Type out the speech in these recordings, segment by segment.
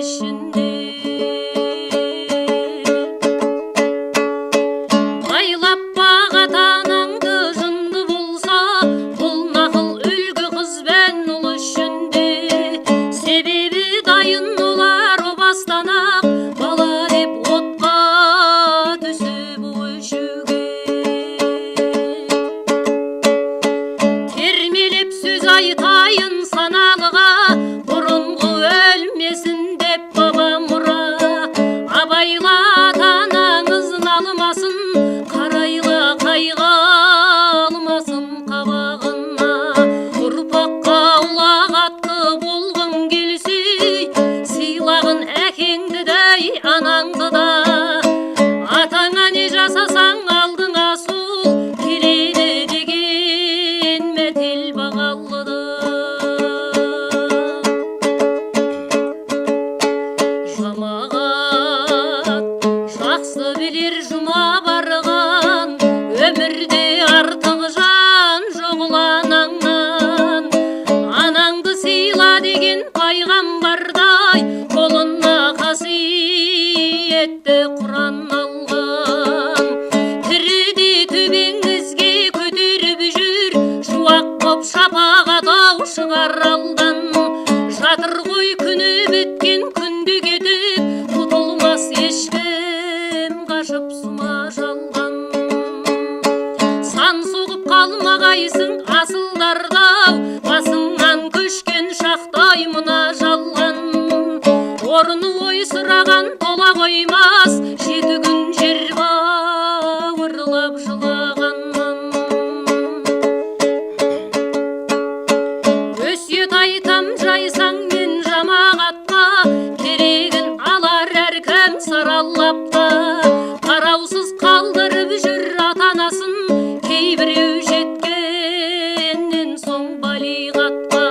ішінде. Байлап бағат анаңды жынды болса, бұл нақыл үлгі қыз бен ұл ішінде. Себебі дайын олар о бастан-ақ, бала деп отқа түсіп өшуге. Термелеп сөз айтайын саналыға, бұрынғы өлмесін деп баба мұра. Абайла ата-анаңыздың алмасын, қарайла қайға алмасын қабағына. Ұрпаққа ұлағатты болғым келсе, сыйлағын әкеңді дәй анаңды да. Атаңа не жасасаң алдыңа сол келеді деген мәтел бағалыды. Жамағат жақсы білер жұма барған, өмірде артық жан жоқ анаңнан. Анаңды сыйла деген пайғамбардай, қолына қасиетті Құран алған. Тіріде төбеңізге көтеріп жүр, шуақ боп шапағат ау шығар алдан. Жатыр ғой күні біткен күнді кетіп, тұтылмас ешкім қашып сұма жалған. Сан соғып қалмағайсың асылдарда-ау, басыңнан көшкен шақтай мына жалған. Орны ой сұраған тола қоймас, 7 күн жер бауырлап жылағаннан. Өсиет айтам жайсаң мен жамағатқа, керегін алар әркім саралап та. Қараусыз қалдырып жүр ата-анасын, кейбіреу жеткеннен соң балиғатқа.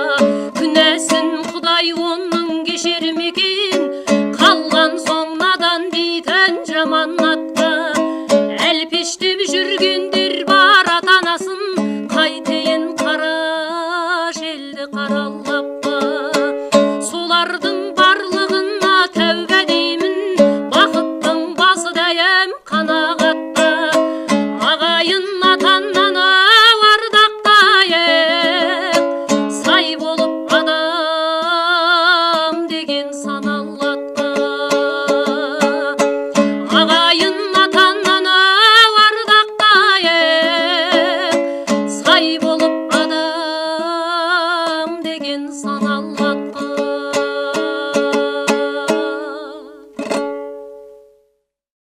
Күнәсін Құдай оның кешер ме екен, қалған соң надан дейтін жаман атқа. Әлпештеп жүргендер бар ата-анасын, қайтейін қара желді қаралды.